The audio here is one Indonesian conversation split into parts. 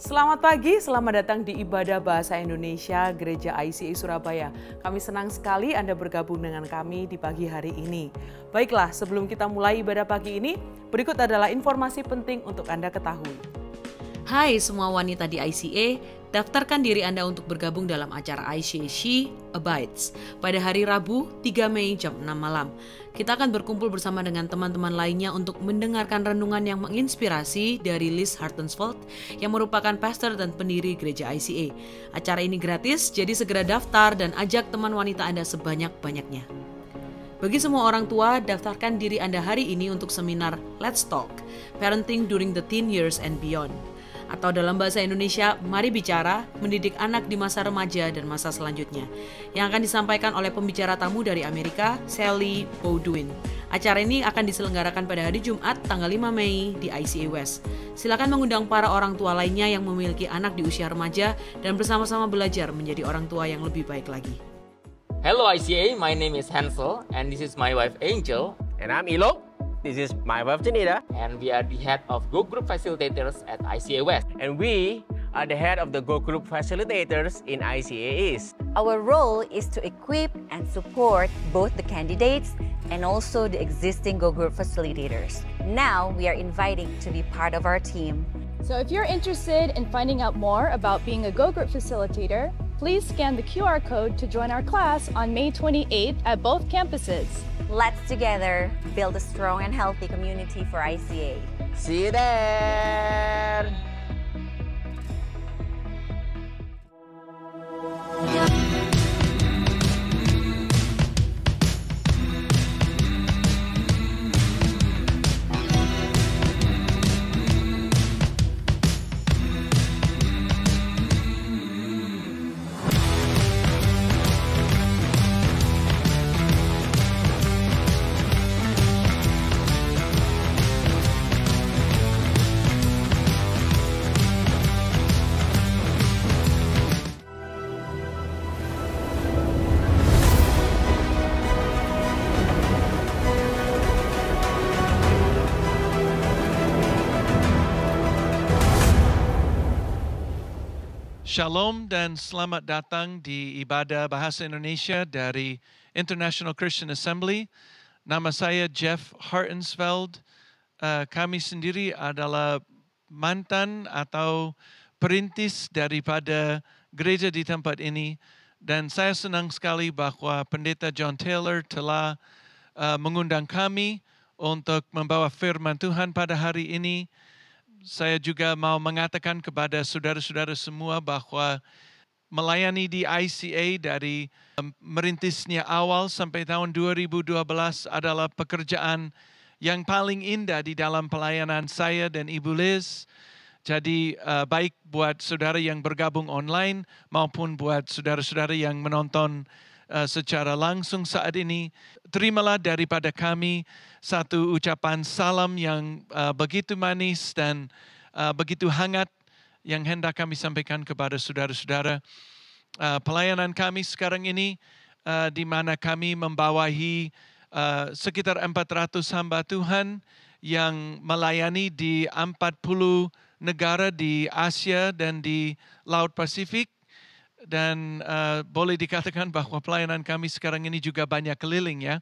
Selamat pagi, selamat datang di Ibadah Bahasa Indonesia Gereja ICA Surabaya. Kami senang sekali Anda bergabung dengan kami di pagi hari ini. Baiklah, sebelum kita mulai ibadah pagi ini, berikut adalah informasi penting untuk Anda ketahui. Hai semua wanita di ICA, daftarkan diri Anda untuk bergabung dalam acara ICA She Abides pada hari Rabu 3 Mei jam 6 malam. Kita akan berkumpul bersama dengan teman-teman lainnya untuk mendengarkan renungan yang menginspirasi dari Liz Hartensvold yang merupakan pastor dan pendiri gereja ICA. Acara ini gratis, jadi segera daftar dan ajak teman wanita Anda sebanyak-banyaknya. Bagi semua orang tua, daftarkan diri Anda hari ini untuk seminar Let's Talk, Parenting During the Teen Years and Beyond. Atau dalam bahasa Indonesia, Mari Bicara, Mendidik Anak di Masa Remaja dan Masa Selanjutnya, yang akan disampaikan oleh pembicara tamu dari Amerika, Sally Bowduin. Acara ini akan diselenggarakan pada hari Jumat, tanggal 5 Mei di ICA West. Silakan mengundang para orang tua lainnya yang memiliki anak di usia remaja dan bersama-sama belajar menjadi orang tua yang lebih baik lagi. Hello ICA, my name is Hansel and this is my wife Angel. And I'm Ilo. This is my wife Janita. And we are the head of Go Group Facilitators at ICA West. And we are the head of the Go Group Facilitators in ICA East. Our role is to equip and support both the candidates and also the existing Go Group Facilitators. Now we are inviting to be part of our team. So if you're interested in finding out more about being a Go Group Facilitator, please scan the QR code to join our class on May 28th at both campuses. Let's together build a strong and healthy community for ICA. See you there! Shalom dan selamat datang di Ibadah Bahasa Indonesia dari International Christian Assembly. Nama saya Jeff Hartensveld. Kami sendiri adalah mantan atau perintis daripada gereja di tempat ini. Dan saya senang sekali bahwa Pendeta John Taylor telah mengundang kami untuk membawa firman Tuhan pada hari ini. Saya juga mau mengatakan kepada saudara-saudara semua bahwa melayani di ICA dari merintisnya awal sampai tahun 2012 adalah pekerjaan yang paling indah di dalam pelayanan saya dan Ibu Liz. Jadi baik buat saudara yang bergabung online maupun buat saudara-saudara yang menonton secara langsung saat ini, terimalah daripada kami satu ucapan salam yang begitu manis dan begitu hangat yang hendak kami sampaikan kepada saudara-saudara. Pelayanan kami sekarang ini di mana kami membawahi sekitar 400 hamba Tuhan yang melayani di 40 negara di Asia dan di Laut Pasifik. Dan boleh dikatakan bahwa pelayanan kami sekarang ini juga banyak keliling ya.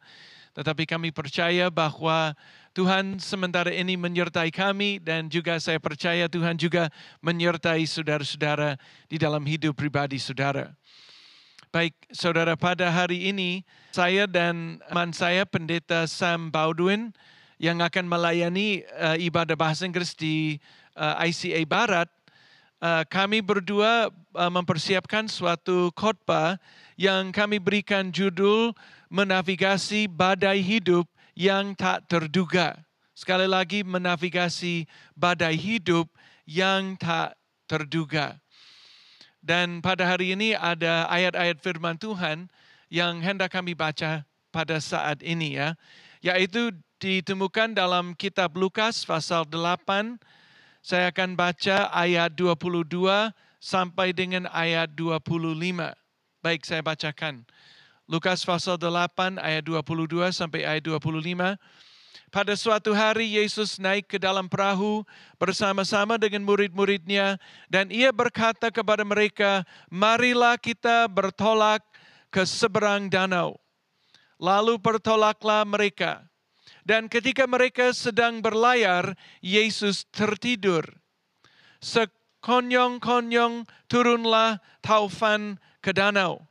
Tetapi kami percaya bahwa Tuhan sementara ini menyertai kami dan juga saya percaya Tuhan juga menyertai saudara-saudara di dalam hidup pribadi saudara. Baik saudara, pada hari ini saya dan teman saya Pendeta Sam Bowduin yang akan melayani ibadah bahasa Inggris di ICA Barat. Kami berdua mempersiapkan suatu khotbah yang kami berikan judul Menavigasi Badai Hidup yang Tak Terduga. Sekali lagi, menavigasi badai hidup yang tak terduga. Dan pada hari ini ada ayat-ayat firman Tuhan yang hendak kami baca pada saat ini ya. Yaitu ditemukan dalam kitab Lukas pasal 8. Saya akan baca ayat 22 sampai dengan ayat 25. Baik, saya bacakan. Lukas pasal 8 ayat 22 sampai ayat 25. Pada suatu hari Yesus naik ke dalam perahu bersama-sama dengan murid-muridnya dan ia berkata kepada mereka, marilah kita bertolak ke seberang danau. Lalu bertolaklah mereka. Dan ketika mereka sedang berlayar, Yesus tertidur. Sekonyong-konyong turunlah taufan ke danau.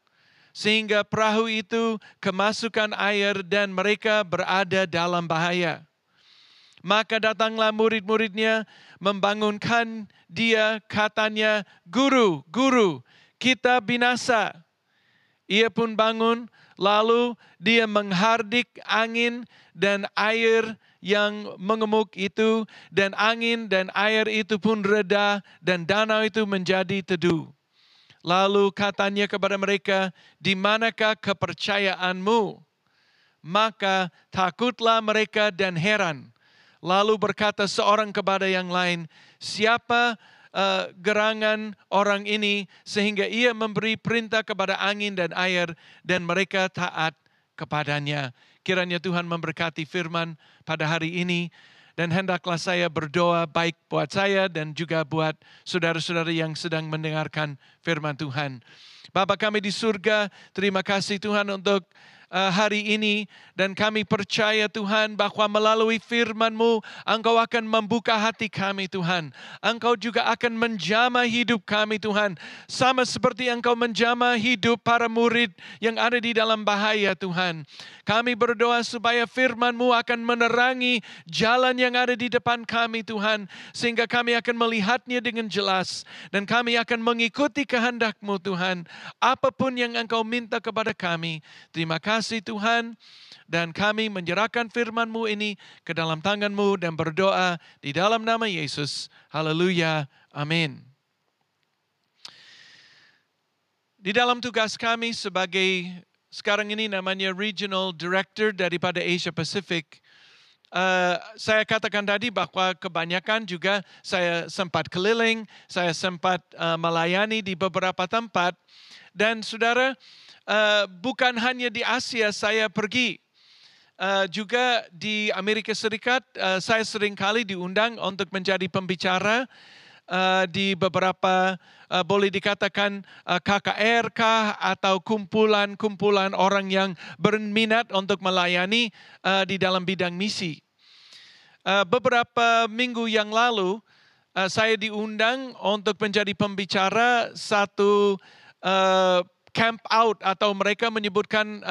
Sehingga perahu itu kemasukan air dan mereka berada dalam bahaya. Maka datanglah murid-muridnya membangunkan dia, katanya, Guru, Guru, kita binasa. Ia pun bangun, lalu dia menghardik angin dan air yang mengemuk itu, dan angin dan air itu pun reda, dan danau itu menjadi teduh. Lalu katanya kepada mereka, di manakah kepercayaanmu? Maka takutlah mereka dan heran. Lalu berkata seorang kepada yang lain, siapa gerangan orang ini sehingga ia memberi perintah kepada angin dan air dan mereka taat kepadanya. Kiranya Tuhan memberkati firman pada hari ini. Dan hendaklah saya berdoa baik buat saya dan juga buat saudara-saudara yang sedang mendengarkan firman Tuhan. Bapa kami di surga, terima kasih Tuhan untuk hari ini. Dan kami percaya Tuhan bahwa melalui firman-Mu, Engkau akan membuka hati kami Tuhan. Engkau juga akan menjamah hidup kami Tuhan. Sama seperti Engkau menjamah hidup para murid yang ada di dalam bahaya Tuhan. Kami berdoa supaya firman-Mu akan menerangi jalan yang ada di depan kami Tuhan. Sehingga kami akan melihatnya dengan jelas. Dan kami akan mengikuti kehendak-Mu Tuhan. Apapun yang Engkau minta kepada kami. Terima kasih Tuhan. Dan kami menyerahkan firman-Mu ini ke dalam tangan-Mu dan berdoa di dalam nama Yesus. Haleluya. Amin. Di dalam tugas kami sebagai sekarang ini namanya Regional Director daripada Asia Pacific, saya katakan tadi bahwa kebanyakan juga saya sempat keliling, saya sempat melayani di beberapa tempat. Dan saudara, bukan hanya di Asia saya pergi, juga di Amerika Serikat saya seringkali diundang untuk menjadi pembicara di beberapa boleh dikatakan KKR kah atau kumpulan-kumpulan orang yang berminat untuk melayani di dalam bidang misi. Beberapa minggu yang lalu saya diundang untuk menjadi pembicara satu camp out, atau mereka menyebutkan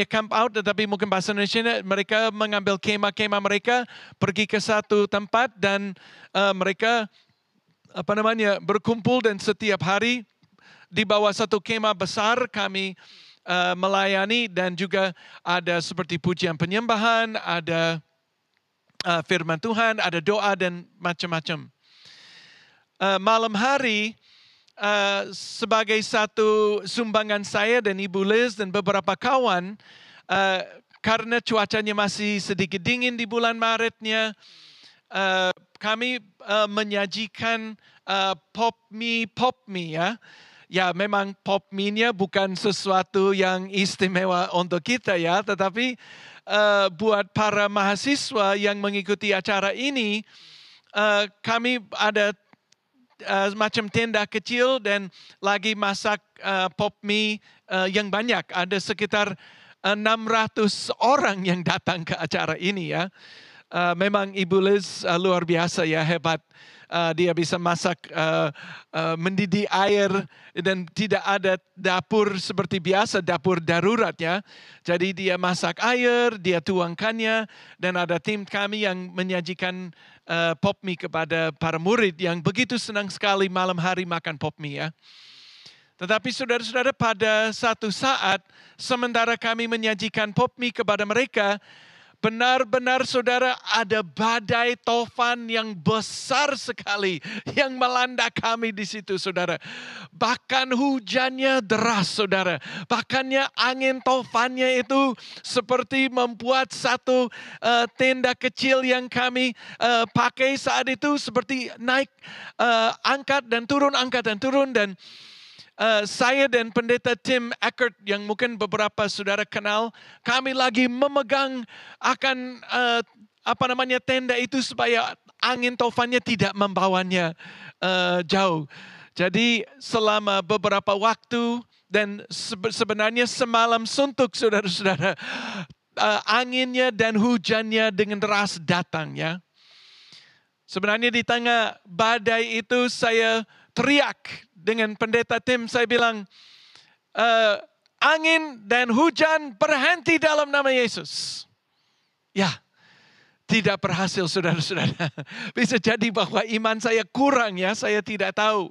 camp out, tetapi mungkin bahasa Indonesia mereka mengambil kemah-kemah mereka pergi ke satu tempat dan mereka berkumpul, dan setiap hari di bawah satu kemah besar kami melayani, dan juga ada seperti pujian penyembahan, ada firman Tuhan, ada doa dan macam-macam. Malam hari sebagai satu sumbangan saya dan Ibu Liz dan beberapa kawan, karena cuacanya masih sedikit dingin di bulan Maretnya, kami menyajikan pop mie ya. Ya memang pop mie-nya bukan sesuatu yang istimewa untuk kita ya, tetapi buat para mahasiswa yang mengikuti acara ini, kami ada macam tenda kecil dan lagi masak pop mie yang banyak. Ada sekitar 600 orang yang datang ke acara ini ya. Memang Ibu Liz luar biasa ya, hebat. Dia bisa masak, mendidih air, dan tidak ada dapur seperti biasa, dapur darurat ya. Jadi dia masak air, dia tuangkannya, dan ada tim kami yang menyajikan pop mie kepada para murid yang begitu senang sekali malam hari makan pop mie ya. Tetapi saudara-saudara, pada satu saat sementara kami menyajikan pop mie kepada mereka, benar-benar saudara ada badai tofan yang besar sekali yang melanda kami di situ saudara. Bahkan hujannya deras saudara. Bahkannya angin tofannya itu seperti membuat satu tenda kecil yang kami pakai saat itu seperti naik angkat dan turun, angkat dan turun. Dan saya dan pendeta Tim Eckert yang mungkin beberapa saudara kenal, kami lagi memegang akan tenda itu supaya angin taufannya tidak membawanya jauh. Jadi selama beberapa waktu dan sebenarnya semalam suntuk saudara-saudara, anginnya dan hujannya dengan deras datang ya. Sebenarnya di tengah badai itu saya teriak dengan pendeta Tim, saya bilang, angin dan hujan berhenti dalam nama Yesus. Ya, tidak berhasil saudara-saudara. Bisa jadi bahwa iman saya kurang ya, saya tidak tahu.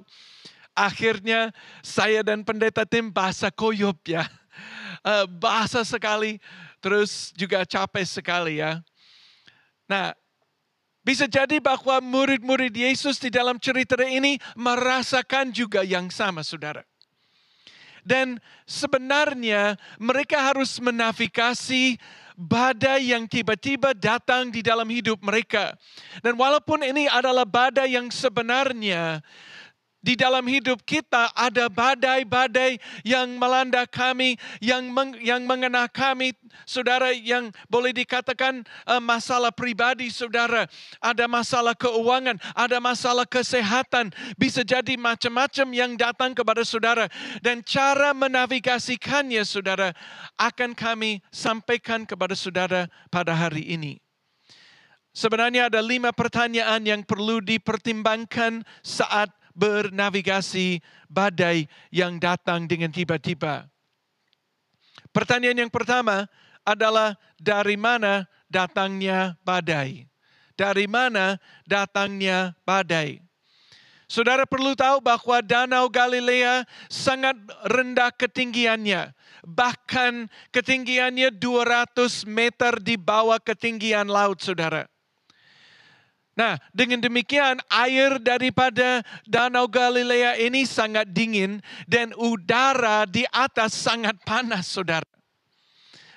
Akhirnya saya dan pendeta Tim basah koyop ya. Basah sekali, terus juga capek sekali ya. Nah, bisa jadi bahwa murid-murid Yesus di dalam cerita ini merasakan juga yang sama, saudara. Dan sebenarnya mereka harus menavigasi badai yang tiba-tiba datang di dalam hidup mereka. Dan walaupun ini adalah badai yang sebenarnya, di dalam hidup kita ada badai-badai yang melanda kami, yang mengena kami, saudara, yang boleh dikatakan masalah pribadi saudara. Ada masalah keuangan, ada masalah kesehatan, bisa jadi macam-macam yang datang kepada saudara. Dan cara menavigasikannya saudara, akan kami sampaikan kepada saudara pada hari ini. Sebenarnya ada 5 pertanyaan yang perlu dipertimbangkan saat bernavigasi badai yang datang dengan tiba-tiba. Pertanyaan yang pertama adalah, dari mana datangnya badai? Dari mana datangnya badai? Saudara perlu tahu bahwa Danau Galilea sangat rendah ketinggiannya. Bahkan ketinggiannya 200 meter di bawah ketinggian laut, saudara. Nah, dengan demikian air daripada Danau Galilea ini sangat dingin dan udara di atas sangat panas, saudara.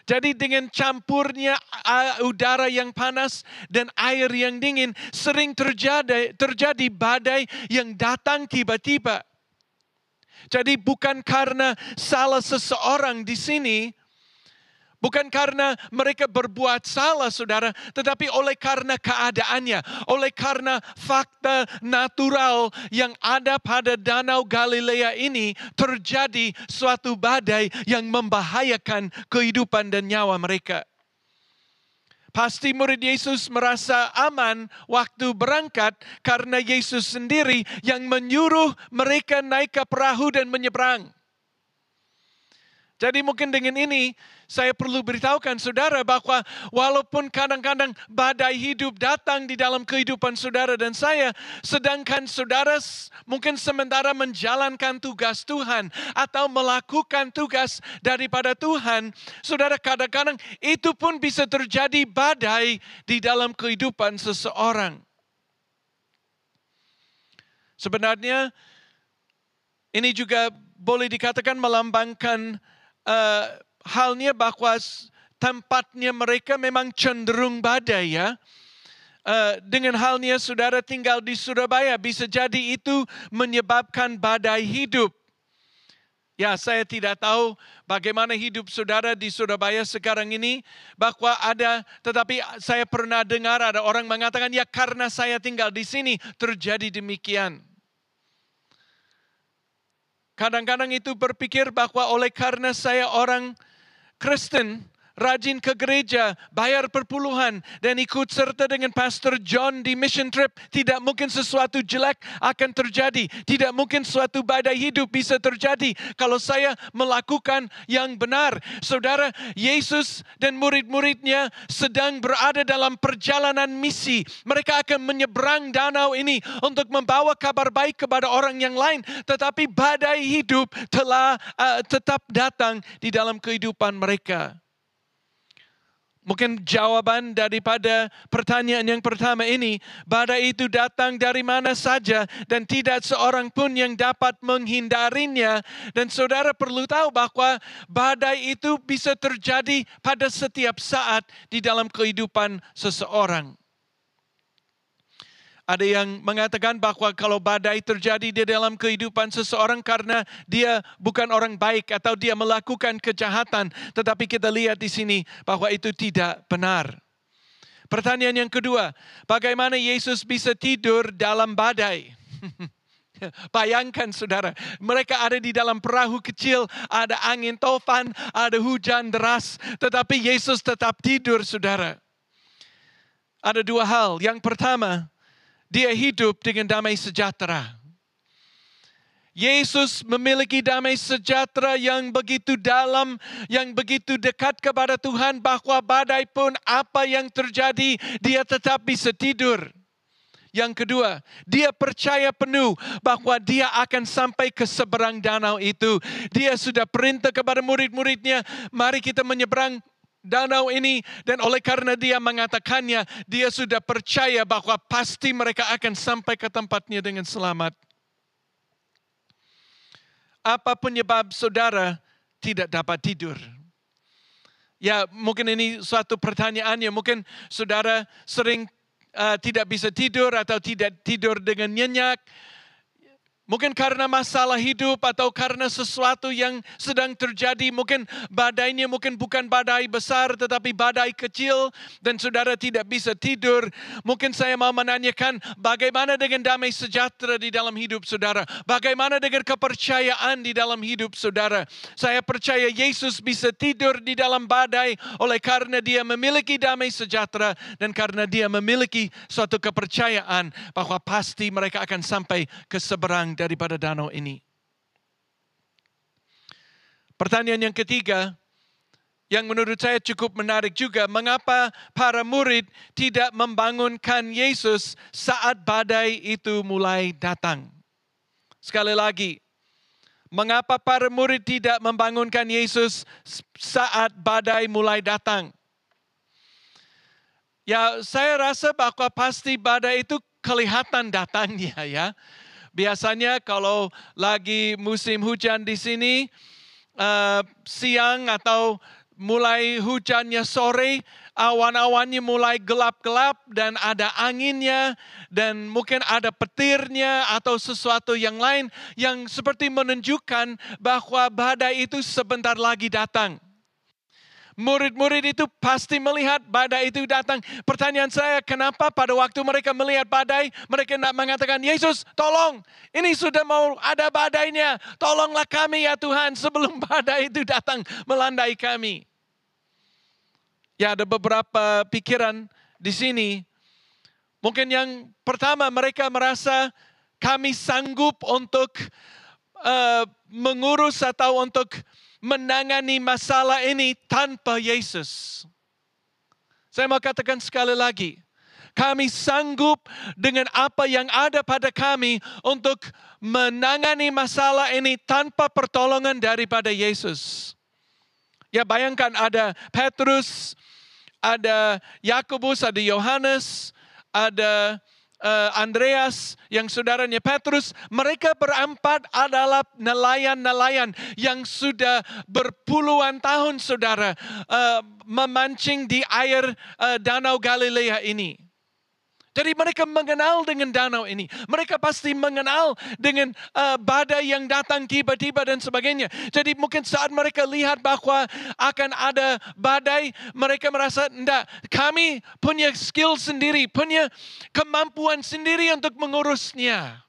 Jadi dengan campurnya udara yang panas dan air yang dingin, sering terjadi badai yang datang tiba-tiba. Jadi bukan karena salah seseorang di sini, bukan karena mereka berbuat salah, saudara, tetapi oleh karena keadaannya, oleh karena fakta natural yang ada pada Danau Galilea ini, terjadi suatu badai yang membahayakan kehidupan dan nyawa mereka. Pasti murid Yesus merasa aman waktu berangkat karena Yesus sendiri yang menyuruh mereka naik ke perahu dan menyeberang. Jadi mungkin dengan ini saya perlu beritahukan saudara bahwa walaupun kadang-kadang badai hidup datang di dalam kehidupan saudara dan saya, sedangkan saudara mungkin sementara menjalankan tugas Tuhan atau melakukan tugas daripada Tuhan, saudara, kadang-kadang itu pun bisa terjadi badai di dalam kehidupan seseorang. Sebenarnya ini juga boleh dikatakan melambangkan halnya bahwa tempatnya mereka memang cenderung badai ya. Dengan halnya saudara tinggal di Surabaya, bisa jadi itu menyebabkan badai hidup. Ya, saya tidak tahu bagaimana hidup saudara di Surabaya sekarang ini, bahwa tetapi saya pernah dengar ada orang mengatakan, ya karena saya tinggal di sini terjadi demikian. Kadang-kadang itu berpikir bahwa oleh karena saya orang Kristen, rajin ke gereja, bayar perpuluhan, dan ikut serta dengan Pastor John di mission trip, tidak mungkin sesuatu jelek akan terjadi. Tidak mungkin suatu badai hidup bisa terjadi kalau saya melakukan yang benar. Saudara, Yesus dan murid-muridnya sedang berada dalam perjalanan misi. Mereka akan menyeberang danau ini untuk membawa kabar baik kepada orang yang lain. Tetapi badai hidup telah tetap datang di dalam kehidupan mereka. Mungkin jawaban daripada pertanyaan yang pertama ini, badai itu datang dari mana saja dan tidak seorang pun yang dapat menghindarinya. Dan saudara perlu tahu bahwa badai itu bisa terjadi pada setiap saat di dalam kehidupan seseorang. Ada yang mengatakan bahwa kalau badai terjadi di dalam kehidupan seseorang karena dia bukan orang baik atau dia melakukan kejahatan. Tetapi kita lihat di sini bahwa itu tidak benar. Pertanyaan yang kedua, bagaimana Yesus bisa tidur dalam badai? Bayangkan saudara, mereka ada di dalam perahu kecil, ada angin tofan, ada hujan deras, tetapi Yesus tetap tidur saudara. Ada dua hal. Yang pertama, dia hidup dengan damai sejahtera. Yesus memiliki damai sejahtera yang begitu dalam, yang begitu dekat kepada Tuhan, bahwa badai pun apa yang terjadi, dia tetap bisa tidur. Yang kedua, dia percaya penuh bahwa dia akan sampai ke seberang danau itu. Dia sudah perintah kepada murid-muridnya, mari kita menyeberang danau ini. Dan oleh karena dia mengatakannya, dia sudah percaya bahwa pasti mereka akan sampai ke tempatnya dengan selamat. Apa penyebab saudara tidak dapat tidur? Ya, mungkin ini suatu pertanyaannya. Mungkin saudara sering tidak bisa tidur atau tidak tidur dengan nyenyak. Mungkin karena masalah hidup atau karena sesuatu yang sedang terjadi. Mungkin badainya mungkin bukan badai besar tetapi badai kecil dan saudara tidak bisa tidur. Mungkin saya mau menanyakan, bagaimana dengan damai sejahtera di dalam hidup saudara? Bagaimana dengan kepercayaan di dalam hidup saudara? Saya percaya Yesus bisa tidur di dalam badai oleh karena dia memiliki damai sejahtera dan karena dia memiliki suatu kepercayaan bahwa pasti mereka akan sampai ke seberang daripada danau ini. Pertanyaan yang ketiga, yang menurut saya cukup menarik juga, mengapa para murid tidak membangunkan Yesus saat badai itu mulai datang? Sekali lagi, mengapa para murid tidak membangunkan Yesus saat badai mulai datang? Ya, saya rasa bahwa pasti badai itu kelihatan datangnya ya. Biasanya kalau lagi musim hujan di sini, siang atau mulai hujannya sore, awan-awannya mulai gelap-gelap dan ada anginnya dan mungkin ada petirnya atau sesuatu yang lain yang seperti menunjukkan bahwa badai itu sebentar lagi datang. Murid-murid itu pasti melihat badai itu datang. Pertanyaan saya, kenapa pada waktu mereka melihat badai, mereka tidak mengatakan, Yesus tolong, ini sudah mau ada badainya. Tolonglah kami ya Tuhan sebelum badai itu datang melandai kami. Ya, ada beberapa pikiran di sini. Mungkin yang pertama, mereka merasa kami sanggup untuk mengurus atau untuk menangani masalah ini tanpa Yesus. Saya mau katakan sekali lagi, kami sanggup dengan apa yang ada pada kami untuk menangani masalah ini tanpa pertolongan daripada Yesus. Ya, bayangkan ada Petrus, ada Yakobus, ada Yohanes, ada Andreas yang saudaranya Petrus, mereka berempat adalah nelayan-nelayan yang sudah berpuluhan tahun saudara memancing di air Danau Galilea ini. Jadi mereka mengenal dengan danau ini. Mereka pasti mengenal dengan badai yang datang tiba-tiba dan sebagainya. Jadi mungkin saat mereka lihat bahwa akan ada badai, mereka merasa, enggak, kami punya skill sendiri, punya kemampuan sendiri untuk mengurusnya.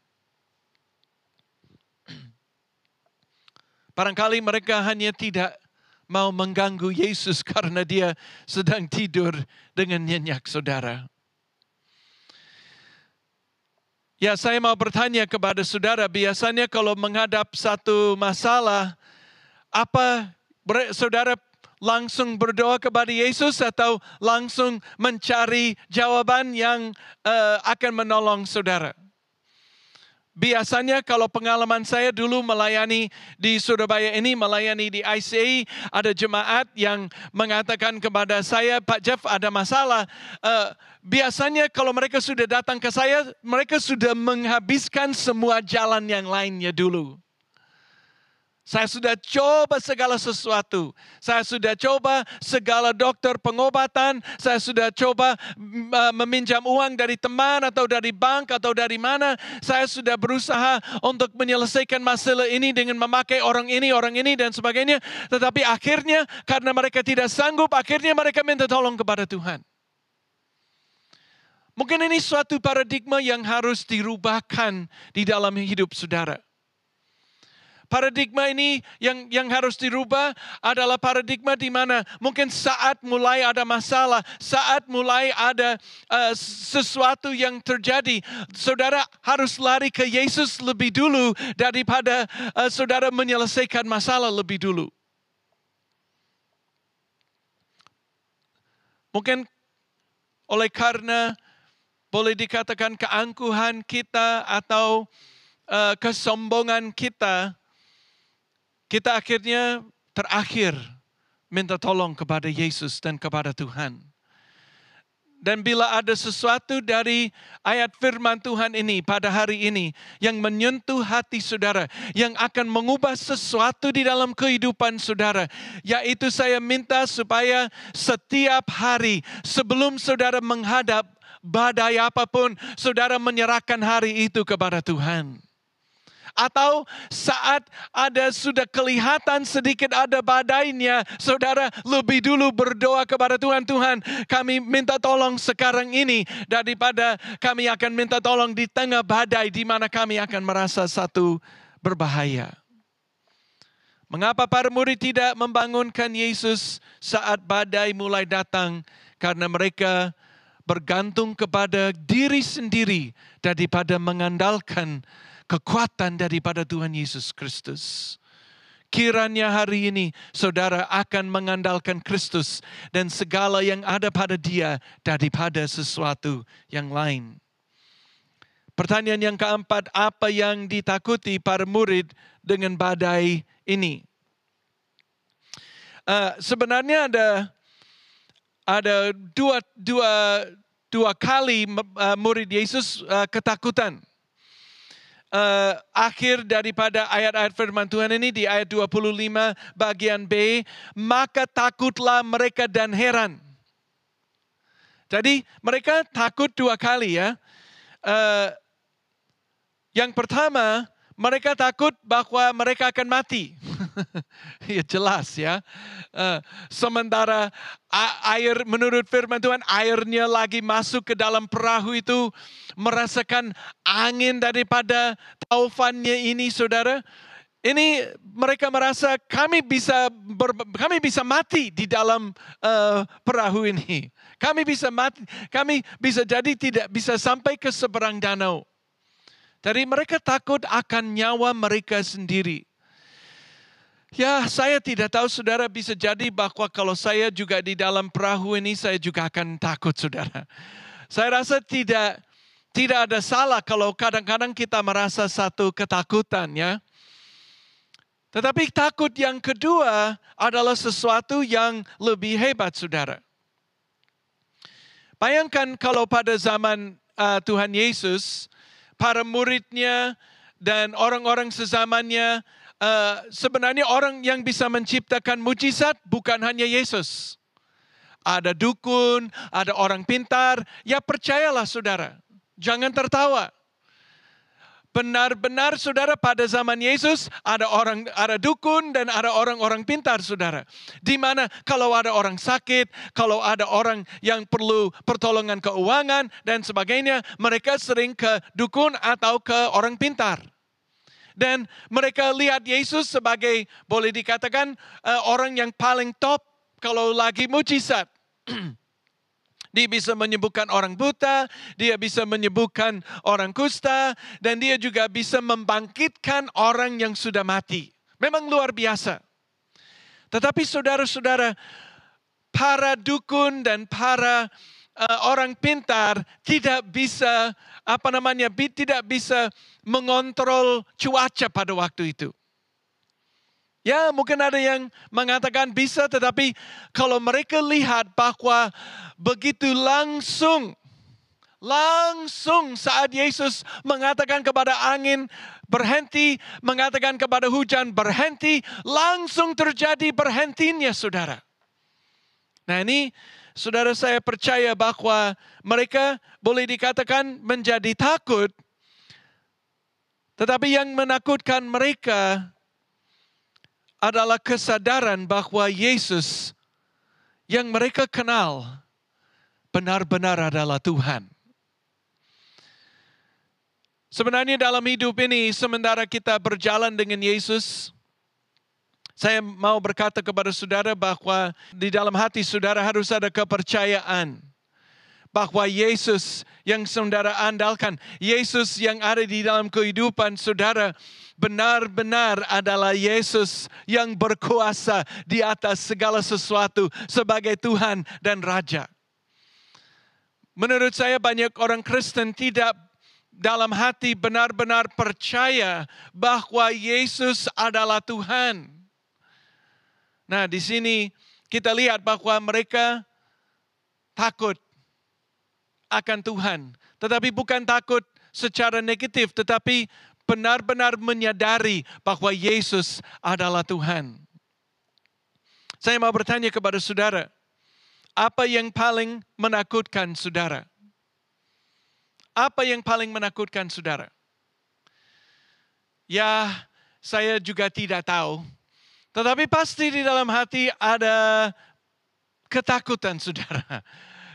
Barangkali mereka hanya tidak mau mengganggu Yesus karena dia sedang tidur dengan nyenyak, saudara. Ya, saya mau bertanya kepada saudara, biasanya kalau menghadap satu masalah, apa saudara langsung berdoa kepada Yesus atau langsung mencari jawaban yang akan menolong saudara? Biasanya kalau pengalaman saya dulu melayani di Surabaya ini, melayani di ICA, ada jemaat yang mengatakan kepada saya, Pak Jeff ada masalah. Biasanya kalau mereka sudah datang ke saya, mereka sudah menghabiskan semua jalan yang lainnya dulu. Saya sudah coba segala sesuatu. Saya sudah coba segala dokter pengobatan. Saya sudah coba meminjam uang dari teman atau dari bank atau dari mana. Saya sudah berusaha untuk menyelesaikan masalah ini dengan memakai orang ini dan sebagainya. Tetapi akhirnya karena mereka tidak sanggup, akhirnya mereka minta tolong kepada Tuhan. Mungkin ini suatu paradigma yang harus dirubahkan di dalam hidup saudara. Paradigma ini yang harus dirubah adalah paradigma di mana mungkin saat mulai ada masalah, saat mulai ada sesuatu yang terjadi, saudara harus lari ke Yesus lebih dulu daripada saudara menyelesaikan masalah lebih dulu. Mungkin oleh karena boleh dikatakan keangkuhan kita atau kesombongan kita, kita akhirnya terakhir minta tolong kepada Yesus dan kepada Tuhan. Dan bila ada sesuatu dari ayat firman Tuhan ini pada hari ini yang menyentuh hati saudara, yang akan mengubah sesuatu di dalam kehidupan saudara, yaitu saya minta supaya setiap hari sebelum saudara menghadap badai apapun, saudara menyerahkan hari itu kepada Tuhan. Atau saat ada sudah kelihatan sedikit ada badainya, saudara lebih dulu berdoa kepada Tuhan. Tuhan, kami minta tolong sekarang ini daripada kami akan minta tolong di tengah badai di mana kami akan merasa satu berbahaya. Mengapa para murid tidak membangunkan Yesus saat badai mulai datang? Karena mereka bergantung kepada diri sendiri daripada mengandalkan kekuatan daripada Tuhan Yesus Kristus. Kiranya hari ini saudara akan mengandalkan Kristus dan segala yang ada pada Dia daripada sesuatu yang lain. Pertanyaan yang keempat, apa yang ditakuti para murid dengan badai ini? Sebenarnya ada dua kali murid Yesus ketakutan. Akhir daripada ayat-ayat firman Tuhan ini di ayat 25 bagian B, maka takutlah mereka dan heran. Jadi mereka takut dua kali ya. Yang pertama, mereka takut bahwa mereka akan mati. Ya jelas ya. Sementara air menurut firman Tuhan, airnya lagi masuk ke dalam perahu itu, merasakan angin daripada taufannya ini saudara. Ini mereka merasa kami bisa mati di dalam perahu ini. Kami bisa mati, kami bisa jadi tidak bisa sampai ke seberang danau. Jadi mereka takut akan nyawa mereka sendiri. Ya, saya tidak tahu saudara, bisa jadi bahwa kalau saya juga di dalam perahu ini, saya juga akan takut saudara. Saya rasa tidak ada salah kalau kadang-kadang kita merasa satu ketakutan ya. Tetapi takut yang kedua adalah sesuatu yang lebih hebat saudara. Bayangkan kalau pada zaman Tuhan Yesus, para muridnya dan orang-orang sezamannya, sebenarnya orang yang bisa menciptakan mujizat bukan hanya Yesus. Ada dukun, ada orang pintar. Ya percayalah saudara, jangan tertawa. Benar-benar saudara pada zaman Yesus ada dukun dan ada orang-orang pintar saudara. Di mana kalau ada orang sakit, kalau ada orang yang perlu pertolongan keuangan dan sebagainya, mereka sering ke dukun atau ke orang pintar. Dan mereka lihat Yesus sebagai boleh dikatakan orang yang paling top kalau lagi mujizat. Dia bisa menyembuhkan orang buta, dia bisa menyembuhkan orang kusta, dan dia juga bisa membangkitkan orang yang sudah mati. Memang luar biasa. Tetapi saudara-saudara, para dukun dan para orang pintar tidak bisa tidak bisa mengontrol cuaca pada waktu itu. Ya, mungkin ada yang mengatakan bisa, tetapi kalau mereka lihat bahwa begitu Langsung saat Yesus mengatakan kepada angin berhenti, mengatakan kepada hujan berhenti, langsung terjadi berhentinya saudara. Nah ini saudara, saya percaya bahwa mereka boleh dikatakan menjadi takut. Tetapi yang menakutkan mereka adalah kesadaran bahwa Yesus yang mereka kenal benar-benar adalah Tuhan. Sebenarnya dalam hidup ini, sementara kita berjalan dengan Yesus, saya mau berkata kepada saudara bahwa di dalam hati saudara harus ada kepercayaan bahwa Yesus yang saudara andalkan, Yesus yang ada di dalam kehidupan saudara, benar-benar adalah Yesus yang berkuasa di atas segala sesuatu sebagai Tuhan dan Raja. Menurut saya banyak orang Kristen tidak dalam hati benar-benar percaya bahwa Yesus adalah Tuhan. Nah, di sini kita lihat bahwa mereka takut akan Tuhan. Tetapi bukan takut secara negatif, tetapi benar-benar menyadari bahwa Yesus adalah Tuhan. Saya mau bertanya kepada saudara, apa yang paling menakutkan saudara? Apa yang paling menakutkan saudara? Ya, saya juga tidak tahu. Tetapi pasti di dalam hati ada ketakutan saudara.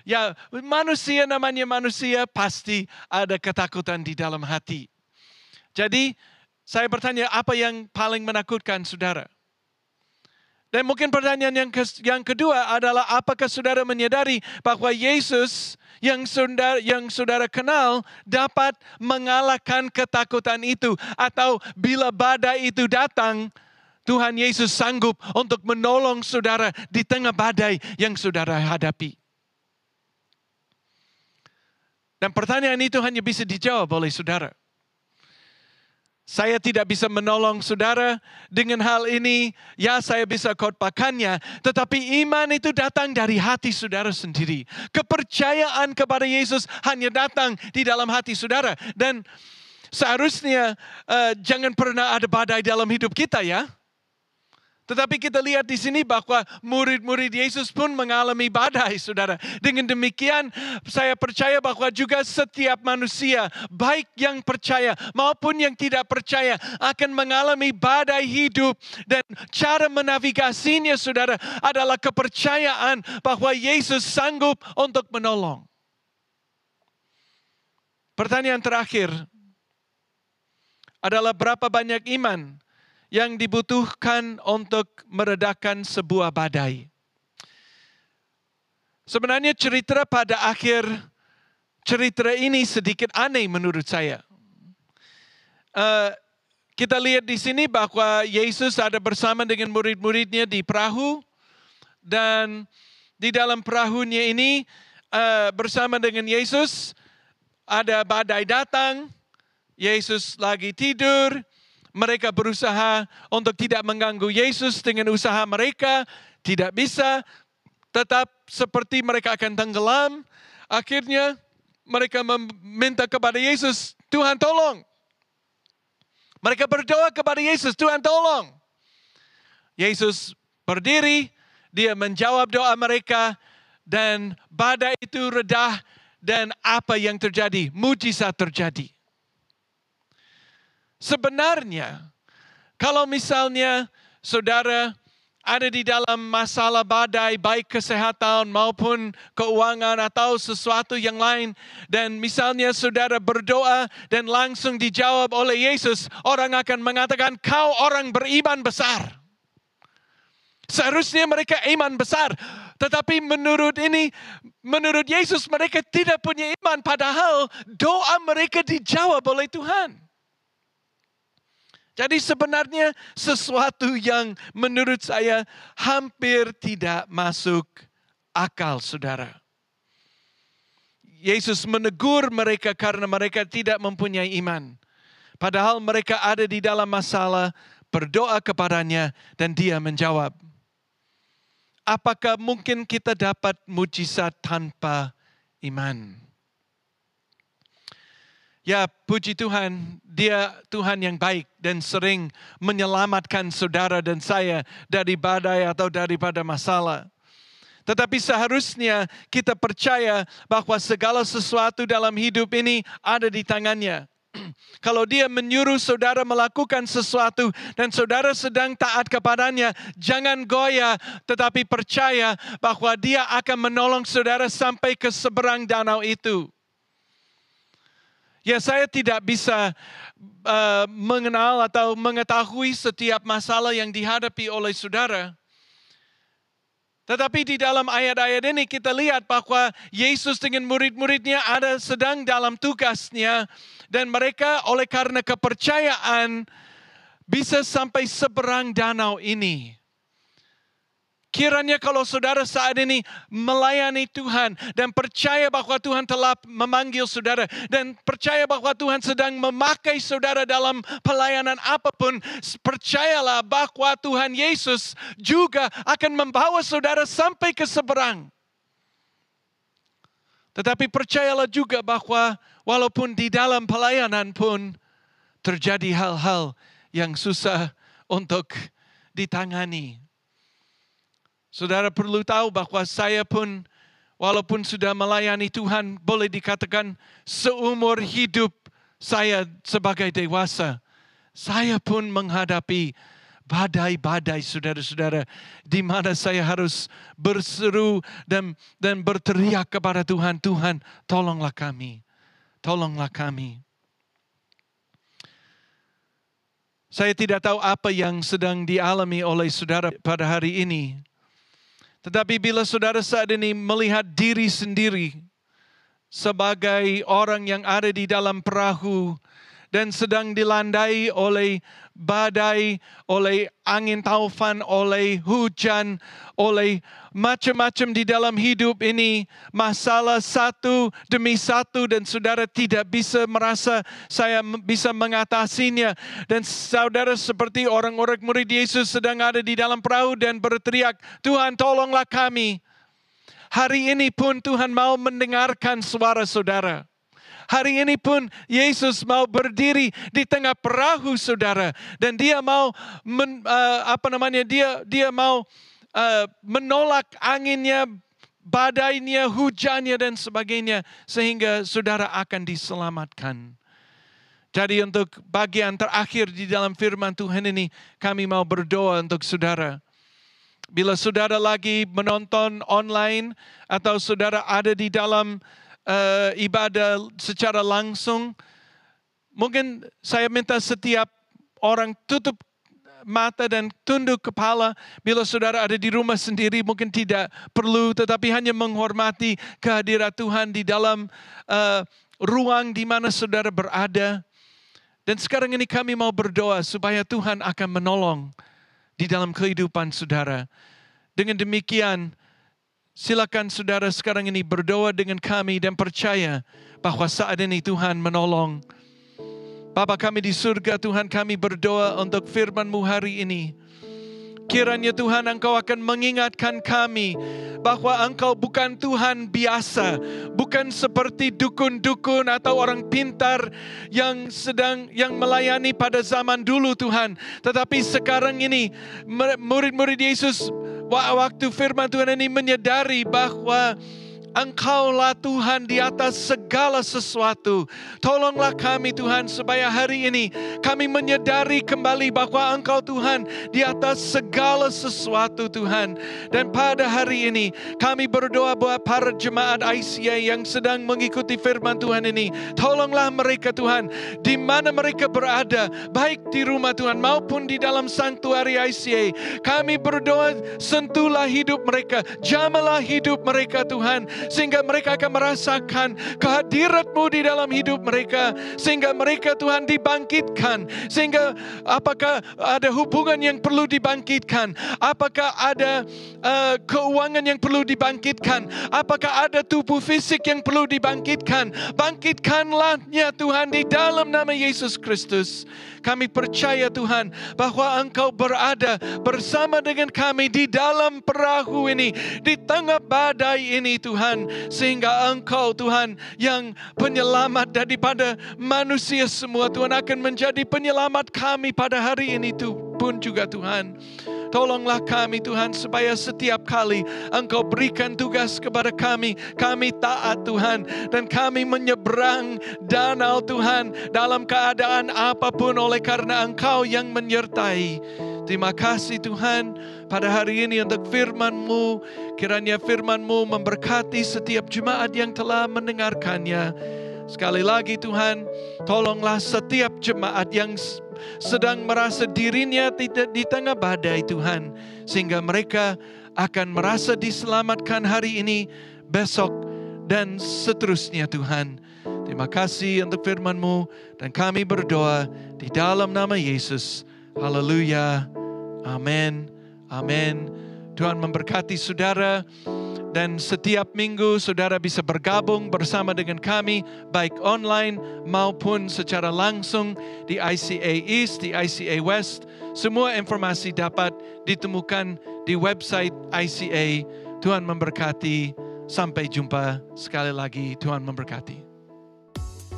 Ya, manusia namanya manusia, pasti ada ketakutan di dalam hati. Jadi, saya bertanya, apa yang paling menakutkan saudara? Dan mungkin pertanyaan yang kedua adalah, apakah saudara menyadari bahwa Yesus yang saudara kenal dapat mengalahkan ketakutan itu? Atau bila badai itu datang, Tuhan Yesus sanggup untuk menolong saudara di tengah badai yang saudara hadapi. Dan pertanyaan itu hanya bisa dijawab oleh saudara. Saya tidak bisa menolong saudara dengan hal ini. Ya, saya bisa khotbahkannya. Tetapi iman itu datang dari hati saudara sendiri. Kepercayaan kepada Yesus hanya datang di dalam hati saudara. Dan seharusnya jangan pernah ada badai dalam hidup kita ya. Tetapi kita lihat di sini bahwa murid-murid Yesus pun mengalami badai, saudara. Dengan demikian, saya percaya bahwa juga setiap manusia, baik yang percaya maupun yang tidak percaya, akan mengalami badai hidup. Dan cara menavigasinya, saudara, adalah kepercayaan bahwa Yesus sanggup untuk menolong. Pertanyaan terakhir adalah, berapa banyak iman yang dibutuhkan untuk meredakan sebuah badai? Sebenarnya cerita pada akhir cerita ini sedikit aneh menurut saya. Kita lihat di sini bahwa Yesus ada bersama dengan murid-muridnya di perahu. Dan di dalam perahunya ini bersama dengan Yesus ada badai datang. Yesus lagi tidur. Mereka berusaha untuk tidak mengganggu Yesus dengan usaha mereka. Tidak bisa. Tetap seperti mereka akan tenggelam. Akhirnya mereka meminta kepada Yesus, Tuhan tolong. Mereka berdoa kepada Yesus, Tuhan tolong. Yesus berdiri. Dia menjawab doa mereka. Dan badai itu reda. Dan apa yang terjadi? Mujizat terjadi. Sebenarnya, kalau misalnya saudara ada di dalam masalah badai, baik kesehatan maupun keuangan atau sesuatu yang lain, dan misalnya saudara berdoa dan langsung dijawab oleh Yesus, orang akan mengatakan, kau orang beriman besar. Seharusnya mereka iman besar. Tetapi menurut Yesus mereka tidak punya iman, padahal doa mereka dijawab oleh Tuhan. Jadi sebenarnya sesuatu yang menurut saya hampir tidak masuk akal, saudara. Yesus menegur mereka karena mereka tidak mempunyai iman. Padahal mereka ada di dalam masalah, berdoa kepadanya dan dia menjawab. Apakah mungkin kita dapat mujizat tanpa iman? Ya, puji Tuhan, Dia Tuhan yang baik dan sering menyelamatkan saudara dan saya dari badai atau daripada masalah. Tetapi seharusnya kita percaya bahwa segala sesuatu dalam hidup ini ada di tangannya. Kalau Dia menyuruh saudara melakukan sesuatu dan saudara sedang taat kepadanya, jangan goyah, tetapi percaya bahwa Dia akan menolong saudara sampai ke seberang danau itu. Ya, saya tidak bisa mengenal atau mengetahui setiap masalah yang dihadapi oleh saudara. Tetapi di dalam ayat-ayat ini kita lihat bahwa Yesus dengan murid-muridnya ada sedang dalam tugasnya. Dan mereka oleh karena kepercayaan bisa sampai seberang danau ini. Kiranya kalau saudara saat ini melayani Tuhan dan percaya bahwa Tuhan telah memanggil saudara dan percaya bahwa Tuhan sedang memakai saudara dalam pelayanan apapun, percayalah bahwa Tuhan Yesus juga akan membawa saudara sampai ke seberang. Tetapi percayalah juga bahwa walaupun di dalam pelayanan pun terjadi hal-hal yang susah untuk ditangani. Saudara perlu tahu bahwa saya pun walaupun sudah melayani Tuhan, boleh dikatakan seumur hidup saya sebagai dewasa, saya pun menghadapi badai-badai saudara-saudara, di mana saya harus berseru dan berteriak kepada Tuhan, Tuhan tolonglah kami, tolonglah kami. Saya tidak tahu apa yang sedang dialami oleh saudara pada hari ini. Tetapi bila saudara saat ini melihat diri sendiri sebagai orang yang ada di dalam perahu dan sedang dilandai oleh badai, oleh angin taufan, oleh hujan, oleh macam-macam di dalam hidup ini, masalah satu demi satu dan saudara tidak bisa merasa saya bisa mengatasinya. Dan saudara seperti orang-orang murid Yesus sedang ada di dalam perahu dan berteriak, Tuhan tolonglah kami. Hari ini pun Tuhan mau mendengarkan suara saudara. Hari ini pun Yesus mau berdiri di tengah perahu saudara dan Dia mau dia mau menolak anginnya, badainya, hujannya dan sebagainya sehingga saudara akan diselamatkan. Jadi untuk bagian terakhir di dalam firman Tuhan ini kami mau berdoa untuk saudara. Bila saudara lagi menonton online atau saudara ada di dalam ibadah secara langsung, mungkin saya minta setiap orang tutup mata dan tunduk kepala. Bila saudara ada di rumah sendiri mungkin tidak perlu, tetapi hanya menghormati kehadiran Tuhan di dalam ruang di mana saudara berada. Dan sekarang ini kami mau berdoa supaya Tuhan akan menolong di dalam kehidupan saudara. Dengan demikian, silakan saudara sekarang ini berdoa dengan kami dan percaya bahwa saat ini Tuhan menolong. Bapa kami di surga, Tuhan kami berdoa untuk firman-Mu hari ini. Kiranya Tuhan Engkau akan mengingatkan kami bahwa Engkau bukan Tuhan biasa, bukan seperti dukun-dukun atau orang pintar yang melayani pada zaman dulu Tuhan. Tetapi sekarang ini murid-murid Yesus waktu firman Tuhan ini menyadari bahwa Engkaulah Tuhan di atas segala sesuatu. Tolonglah kami Tuhan supaya hari ini kami menyadari kembali bahwa Engkau Tuhan di atas segala sesuatu Tuhan. Dan pada hari ini kami berdoa buat para jemaat ICA yang sedang mengikuti firman Tuhan ini. Tolonglah mereka Tuhan di mana mereka berada, baik di rumah Tuhan maupun di dalam sanktuari ICA. Kami berdoa sentuhlah hidup mereka, jamahlah hidup mereka Tuhan, sehingga mereka akan merasakan kehadirat-Mu di dalam hidup mereka, sehingga mereka Tuhan dibangkitkan, sehingga apakah ada hubungan yang perlu dibangkitkan, apakah ada keuangan yang perlu dibangkitkan, apakah ada tubuh fisik yang perlu dibangkitkan, bangkitkanlah-nya Tuhan di dalam nama Yesus Kristus. Kami percaya Tuhan bahwa Engkau berada bersama dengan kami di dalam perahu ini, di tengah badai ini Tuhan. Tuhan, sehingga Engkau Tuhan yang penyelamat daripada manusia semua Tuhan akan menjadi penyelamat kami pada hari ini pun juga Tuhan. Tolonglah kami Tuhan supaya setiap kali Engkau berikan tugas kepada kami taat Tuhan. Dan kami menyeberang danau Tuhan dalam keadaan apapun oleh karena Engkau yang menyertai. Terima kasih Tuhan pada hari ini untuk firman-Mu. Kiranya firman-Mu memberkati setiap jemaat yang telah mendengarkannya. Sekali lagi Tuhan, tolonglah setiap jemaat yang sedang merasa dirinya tidak di tengah badai Tuhan. Sehingga mereka akan merasa diselamatkan hari ini, besok, dan seterusnya Tuhan. Terima kasih untuk firman-Mu. Dan kami berdoa di dalam nama Yesus. Haleluya. Amin. Amin. Tuhan memberkati saudara. Dan setiap minggu saudara bisa bergabung bersama dengan kami, baik online maupun secara langsung di ICA East, di ICA West. Semua informasi dapat ditemukan di website ICA. Tuhan memberkati. Sampai jumpa sekali lagi. Tuhan memberkati.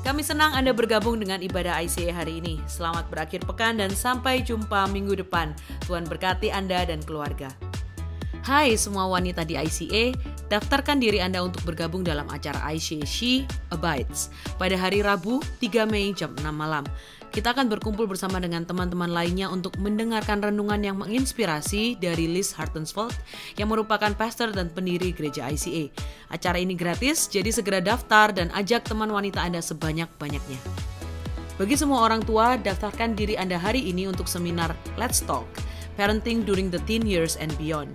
Kami senang Anda bergabung dengan ibadah ICA hari ini. Selamat berakhir pekan dan sampai jumpa minggu depan. Tuhan berkati Anda dan keluarga. Hai semua wanita di ICA, daftarkan diri Anda untuk bergabung dalam acara ICA She Abides pada hari Rabu 3 Mei jam 6 malam. Kita akan berkumpul bersama dengan teman-teman lainnya untuk mendengarkan renungan yang menginspirasi dari Liz Hartensfeld yang merupakan pastor dan pendiri gereja ICA. Acara ini gratis, jadi segera daftar dan ajak teman wanita Anda sebanyak-banyaknya. Bagi semua orang tua, daftarkan diri Anda hari ini untuk seminar Let's Talk, Parenting During the Teen Years and Beyond.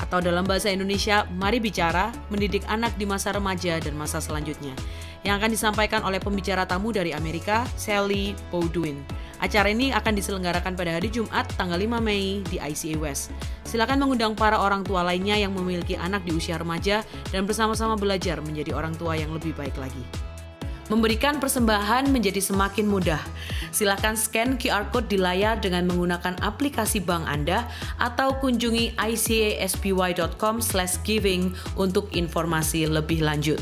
Atau dalam bahasa Indonesia, Mari Bicara, Mendidik Anak di Masa Remaja dan Masa Selanjutnya, yang akan disampaikan oleh pembicara tamu dari Amerika, Sally Bowduin. Acara ini akan diselenggarakan pada hari Jumat, tanggal 5 Mei di ICA West. Silakan mengundang para orang tua lainnya yang memiliki anak di usia remaja dan bersama-sama belajar menjadi orang tua yang lebih baik lagi. Memberikan persembahan menjadi semakin mudah. Silakan scan QR Code di layar dengan menggunakan aplikasi bank Anda atau kunjungi icaspy.com/giving untuk informasi lebih lanjut.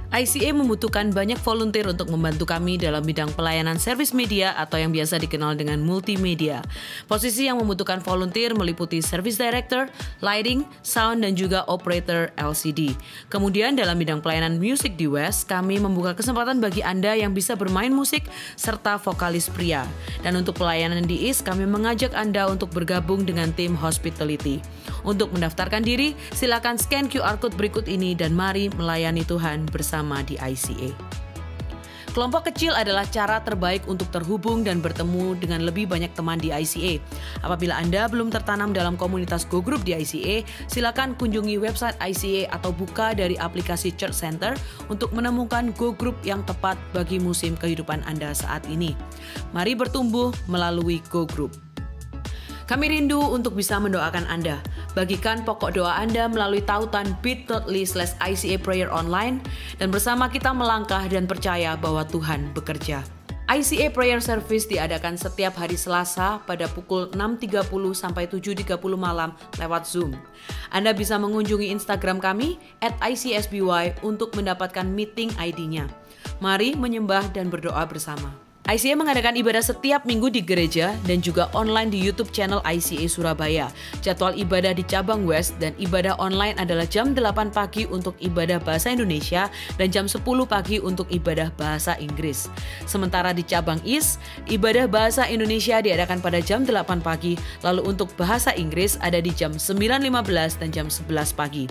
ICA membutuhkan banyak volunteer untuk membantu kami dalam bidang pelayanan servis media atau yang biasa dikenal dengan multimedia. Posisi yang membutuhkan volunteer meliputi service director, lighting, sound, dan juga operator LCD. Kemudian dalam bidang pelayanan musik di West, kami membuka kesempatan bagi Anda yang bisa bermain musik serta vokalis pria. Dan untuk pelayanan di East, kami mengajak Anda untuk bergabung dengan tim hospitality. Untuk mendaftarkan diri, silakan scan QR Code berikut ini dan mari melayani Tuhan bersama di ICA. Kelompok kecil adalah cara terbaik untuk terhubung dan bertemu dengan lebih banyak teman di ICA. Apabila Anda belum tertanam dalam komunitas Go Group di ICA, silakan kunjungi website ICA atau buka dari aplikasi Church Center untuk menemukan Go Group yang tepat bagi musim kehidupan Anda saat ini. Mari bertumbuh melalui Go Group. Kami rindu untuk bisa mendoakan Anda. Bagikan pokok doa Anda melalui tautan bit.ly/ICA Prayer Online dan bersama kita melangkah dan percaya bahwa Tuhan bekerja. ICA Prayer Service diadakan setiap hari Selasa pada pukul 6.30 sampai 7.30 malam lewat Zoom. Anda bisa mengunjungi Instagram kami @ICSBY untuk mendapatkan meeting ID-nya. Mari menyembah dan berdoa bersama. ICA mengadakan ibadah setiap minggu di gereja dan juga online di YouTube channel ICA Surabaya. Jadwal ibadah di cabang West dan ibadah online adalah jam 8 pagi untuk ibadah bahasa Indonesia dan jam 10 pagi untuk ibadah bahasa Inggris. Sementara di cabang East, ibadah bahasa Indonesia diadakan pada jam 8 pagi, lalu untuk bahasa Inggris ada di jam 9.15 dan jam 11 pagi.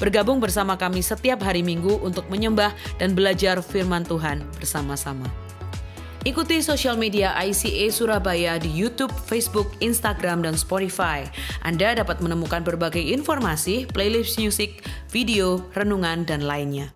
Bergabung bersama kami setiap hari Minggu untuk menyembah dan belajar firman Tuhan bersama-sama. Ikuti sosial media ICA Surabaya di YouTube, Facebook, Instagram, dan Spotify. Anda dapat menemukan berbagai informasi, playlist musik, video, renungan, dan lainnya.